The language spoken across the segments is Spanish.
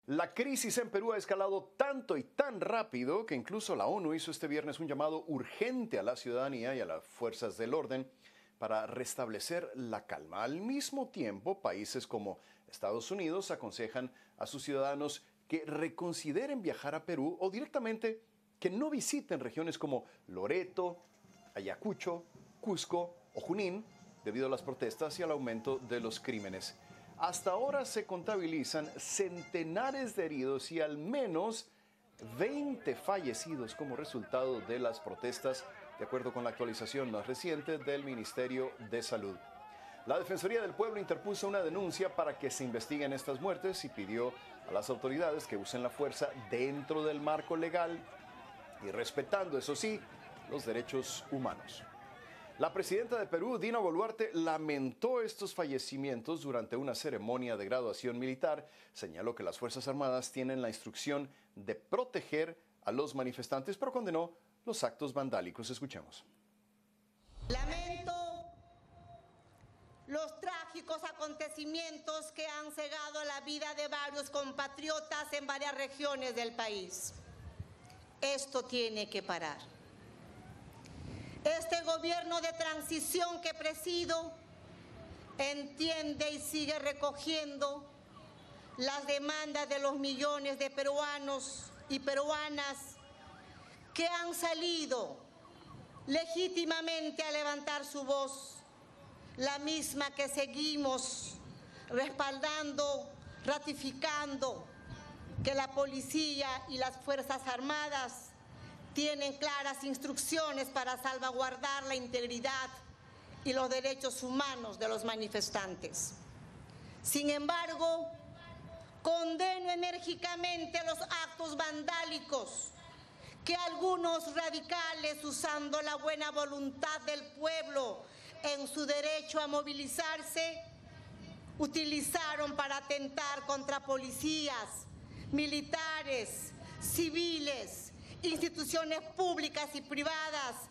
La crisis en Perú ha escalado tanto y tan rápido que incluso la ONU hizo este viernes un llamado urgente a la ciudadanía y a las fuerzas del orden para restablecer la calma. Al mismo tiempo, países como Estados Unidos aconsejan a sus ciudadanos que reconsideren viajar a Perú o directamente que no visiten regiones como Loreto, Ayacucho, Cusco o Junín debido a las protestas y al aumento de los crímenes. Hasta ahora se contabilizan centenares de heridos y al menos 20 fallecidos como resultado de las protestas, de acuerdo con la actualización más reciente del Ministerio de Salud. La Defensoría del Pueblo interpuso una denuncia para que se investiguen estas muertes y pidió a las autoridades que usen la fuerza dentro del marco legal y respetando, eso sí, los derechos humanos. La presidenta de Perú, Dina Boluarte, lamentó estos fallecimientos durante una ceremonia de graduación militar. Señaló que las Fuerzas Armadas tienen la instrucción de proteger a los manifestantes, pero condenó los actos vandálicos. Escuchemos. Lamento los trágicos acontecimientos que han cegado la vida de varios compatriotas en varias regiones del país. Esto tiene que parar. Este gobierno de transición que presido entiende y sigue recogiendo las demandas de los millones de peruanos y peruanas que han salido legítimamente a levantar su voz, la misma que seguimos respaldando, ratificando que la policía y las Fuerzas Armadas tienen claras instrucciones para salvaguardar la integridad y los derechos humanos de los manifestantes. Sin embargo, condeno enérgicamente los actos vandálicos que algunos radicales, usando la buena voluntad del pueblo en su derecho a movilizarse, utilizaron para atentar contra policías, militares, civiles, instituciones públicas y privadas.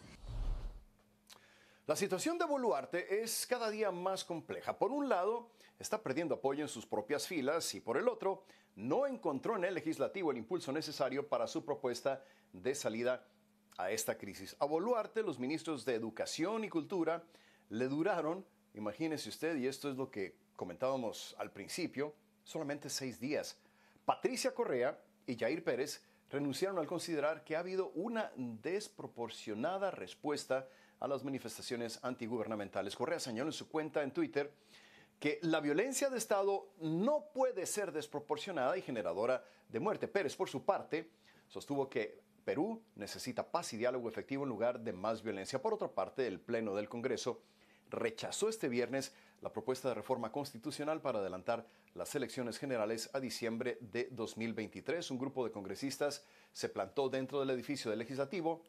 La situación de Boluarte es cada día más compleja. Por un lado, está perdiendo apoyo en sus propias filas y por el otro, no encontró en el legislativo el impulso necesario para su propuesta de salida a esta crisis. A Boluarte, los ministros de Educación y Cultura le duraron, imagínese usted, y esto es lo que comentábamos al principio, solamente 6 días. Patricia Correa y Yair Pérez renunciaron al considerar que ha habido una desproporcionada respuesta a las manifestaciones antigubernamentales. Correa señaló en su cuenta en Twitter que la violencia de Estado no puede ser desproporcionada y generadora de muerte. Pérez, por su parte, sostuvo que Perú necesita paz y diálogo efectivo en lugar de más violencia. Por otra parte, el Pleno del Congreso rechazó este viernes la propuesta de reforma constitucional para adelantar las elecciones generales a diciembre de 2023. Un grupo de congresistas se plantó dentro del edificio del Legislativo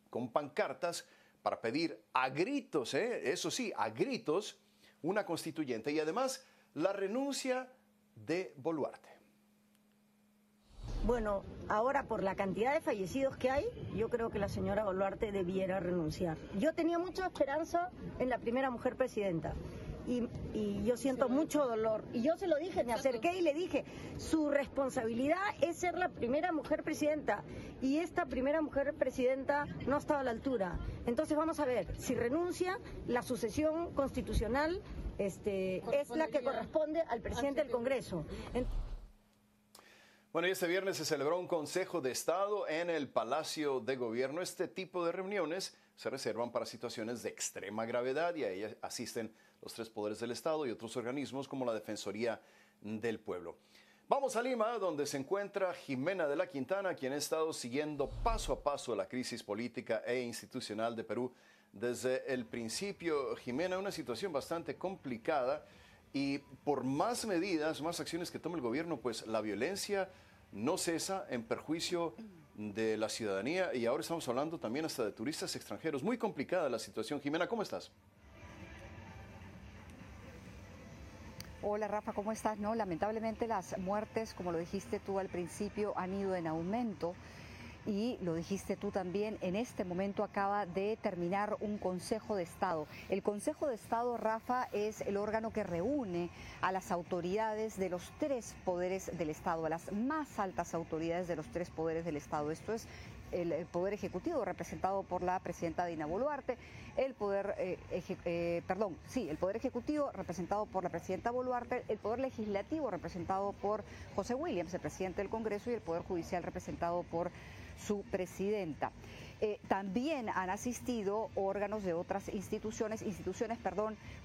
con pancartas para pedir a gritos, eso sí, a gritos, una constituyente y además la renuncia de Boluarte. Bueno, ahora por la cantidad de fallecidos que hay, yo creo que la señora Boluarte debiera renunciar. Yo tenía mucha esperanza en la primera mujer presidenta y yo siento mucho dolor. Y yo se lo dije, me acerqué y le dije, su responsabilidad es ser la primera mujer presidenta y esta primera mujer presidenta no estaba a la altura. Entonces vamos a ver, si renuncia, la sucesión constitucional es la que corresponde al presidente del Congreso. Bueno, y este viernes se celebró un Consejo de Estado en el Palacio de Gobierno. Este tipo de reuniones se reservan para situaciones de extrema gravedad y a ellas asisten los 3 poderes del Estado y otros organismos como la Defensoría del Pueblo. Vamos a Lima, donde se encuentra Jimena de la Quintana, quien ha estado siguiendo paso a paso la crisis política e institucional de Perú desde el principio. Jimena, una situación bastante complicada. Y por más medidas, más acciones que tome el gobierno, pues la violencia no cesa en perjuicio de la ciudadanía. Y ahora estamos hablando también hasta de turistas extranjeros. Muy complicada la situación. Jimena, ¿cómo estás? Hola Rafa, ¿cómo estás? No, lamentablemente las muertes, como lo dijiste tú al principio, han ido en aumento. y lo dijiste tú también, en este momento acaba de terminar un Consejo de Estado. El Consejo de Estado, Rafa, es el órgano que reúne a las autoridades de los tres poderes del Estado, a las más altas autoridades de los tres poderes del Estado. Esto es el Poder Ejecutivo, representado por la presidenta Dina Boluarte, el Poder Ejecutivo, representado por la presidenta Boluarte, el Poder Legislativo, representado por José Williams, el presidente del Congreso, y el Poder Judicial, representado por su presidenta. También han asistido órganos de otras instituciones,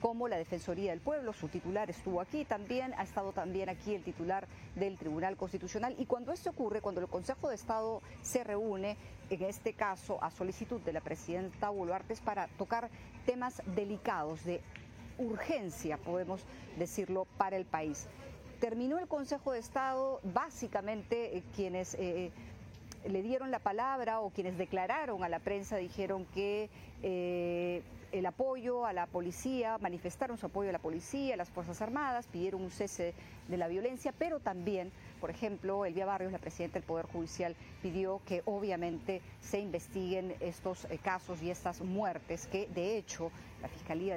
como la Defensoría del Pueblo, su titular estuvo aquí también, ha estado también aquí el titular del Tribunal Constitucional, y cuando esto ocurre, cuando el Consejo de Estado se reúne, en este caso a solicitud de la presidenta Boluarte, es para tocar temas delicados, de urgencia, podemos decirlo, para el país. Terminó el Consejo de Estado, básicamente quienes le dieron la palabra o quienes declararon a la prensa dijeron que el apoyo a la policía, manifestaron su apoyo a la policía, a las Fuerzas Armadas, pidieron un cese de la violencia, pero también, por ejemplo, Elvia Barrios, la presidenta del Poder Judicial, pidió que obviamente se investiguen estos casos y estas muertes, que de hecho la Fiscalía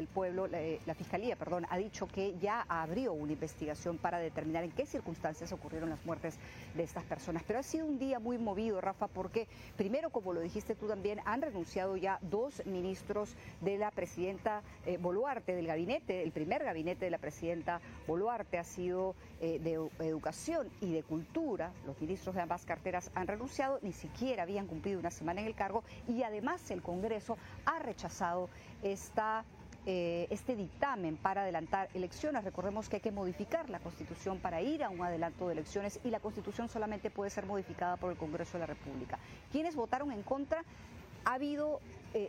ha dicho que ya abrió una investigación para determinar en qué circunstancias ocurrieron las muertes de estas personas. Pero ha sido un día muy movido, Rafa, porque primero, como lo dijiste tú también, han renunciado ya 2 ministros de la presidenta Boluarte, del gabinete, el primer gabinete de la presidenta Boluarte ha sido de Educación y de Cultura. Los ministros de ambas carteras han renunciado, ni siquiera habían cumplido una semana en el cargo, y además el Congreso ha rechazado este dictamen para adelantar elecciones. Recordemos que hay que modificar la Constitución para ir a un adelanto de elecciones, y la Constitución solamente puede ser modificada por el Congreso de la República. Quienes votaron en contra,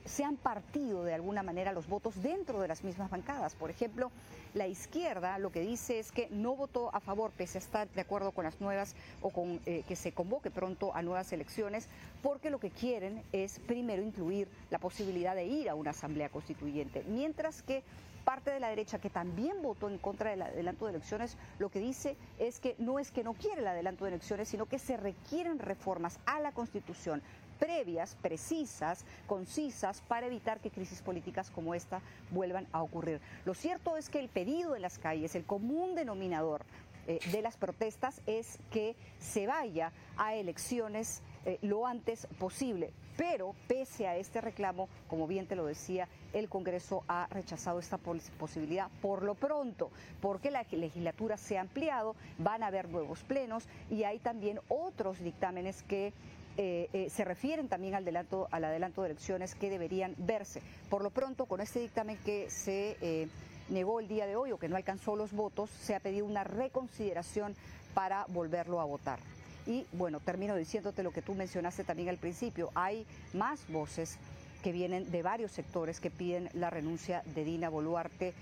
se han partido de alguna manera los votos dentro de las mismas bancadas. Por ejemplo, la izquierda lo que dice es que no votó a favor, pese a estar de acuerdo con las nuevas o con que se convoque pronto a nuevas elecciones, porque lo que quieren es primero incluir la posibilidad de ir a una asamblea constituyente, mientras que parte de la derecha, que también votó en contra del adelanto de elecciones, lo que dice es que no quiere el adelanto de elecciones, sino que se requieren reformas a la Constitución previas, precisas, concisas, para evitar que crisis políticas como esta vuelvan a ocurrir. Lo cierto es que el pedido en las calles, el común denominador de las protestas, es que se vaya a elecciones lo antes posible. Pero pese a este reclamo, como bien te lo decía, el Congreso ha rechazado esta posibilidad por lo pronto, porque la legislatura se ha ampliado, van a haber nuevos plenos, y hay también otros dictámenes que se refieren también al adelanto de elecciones que deberían verse. Por lo pronto, con este dictamen que se negó el día de hoy, o que no alcanzó los votos, se ha pedido una reconsideración para volverlo a votar. Y bueno, termino diciéndote lo que tú mencionaste también al principio. Hay más voces que vienen de varios sectores que piden la renuncia de Dina Boluarte,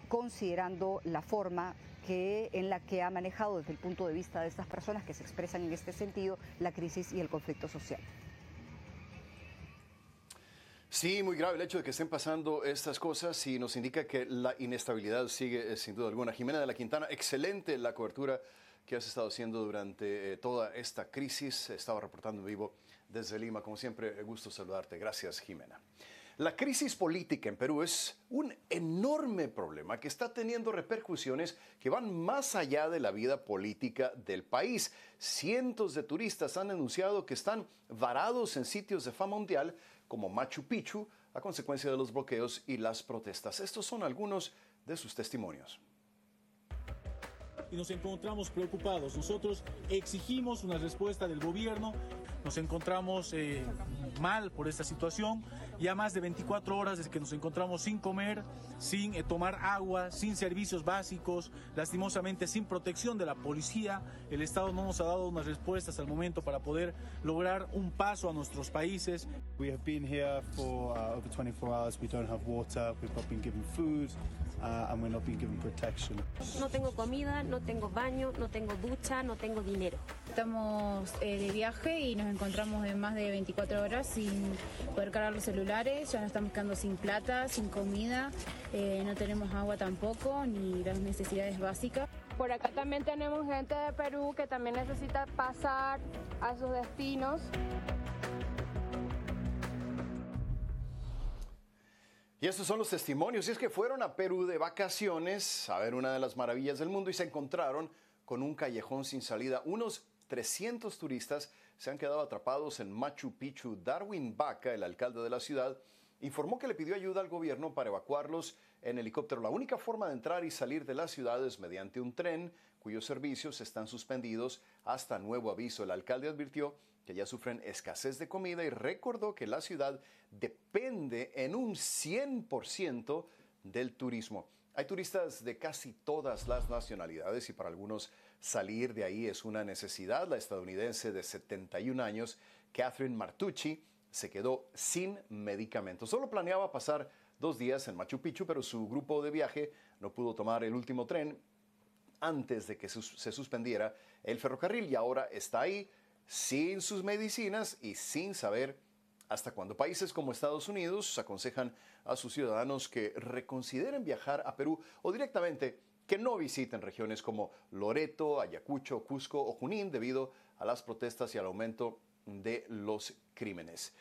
considerando la forma en la que ha manejado desde el punto de vista de estas personas que se expresan en este sentido la crisis y el conflicto social. Sí, muy grave el hecho de que estén pasando estas cosas, y nos indica que la inestabilidad sigue sin duda alguna. Jimena de la Quintana, excelente la cobertura que has estado haciendo durante toda esta crisis. Estaba reportando en vivo desde Lima. Como siempre, gusto saludarte. Gracias, Jimena. La crisis política en Perú es un enorme problema que está teniendo repercusiones que van más allá de la vida política del país. Cientos de turistas han denunciado que están varados en sitios de fama mundial como Machu Picchu a consecuencia de los bloqueos y las protestas. Estos son algunos de sus testimonios. Y nos encontramos preocupados. Nosotros exigimos una respuesta del gobierno. Nos encontramos mal por esta situación. Ya más de 24 horas desde que nos encontramos sin comer, sin tomar agua, sin servicios básicos, lastimosamente sin protección de la policía. El Estado no nos ha dado unas respuestas al momento para poder lograr un paso a nuestros países. We have been here for over 24 hours. We don't have water. We've not been given food. And we're not being given protection. No tengo comida, no tengo baño, no tengo ducha, no tengo dinero. Estamos de viaje y nos encontramos en más de 24 horas sin poder cargar los celulares, ya nos estamos quedando sin plata, sin comida, no tenemos agua tampoco, ni las necesidades básicas. Por acá también tenemos gente de Perú que también necesita pasar a sus destinos. Y estos son los testimonios. Y es que fueron a Perú de vacaciones a ver una de las maravillas del mundo y se encontraron con un callejón sin salida. Unos 300 turistas se han quedado atrapados en Machu Picchu. Darwin Baca, el alcalde de la ciudad, informó que le pidió ayuda al gobierno para evacuarlos en helicóptero. La única forma de entrar y salir de la ciudad es mediante un tren cuyos servicios están suspendidos hasta nuevo aviso. El alcalde advirtió que ya sufren escasez de comida y recordó que la ciudad depende en un 100% del turismo. Hay turistas de casi todas las nacionalidades y para algunos salir de ahí es una necesidad. La estadounidense de 71 años, Catherine Martucci, se quedó sin medicamentos. Solo planeaba pasar 2 días en Machu Picchu, pero su grupo de viaje no pudo tomar el último tren antes de que se suspendiera el ferrocarril y ahora está ahí sin sus medicinas y sin saber hasta cuándo. Países como Estados Unidos aconsejan a sus ciudadanos que reconsideren viajar a Perú o directamente que no visiten regiones como Loreto, Ayacucho, Cusco o Junín debido a las protestas y al aumento de los crímenes.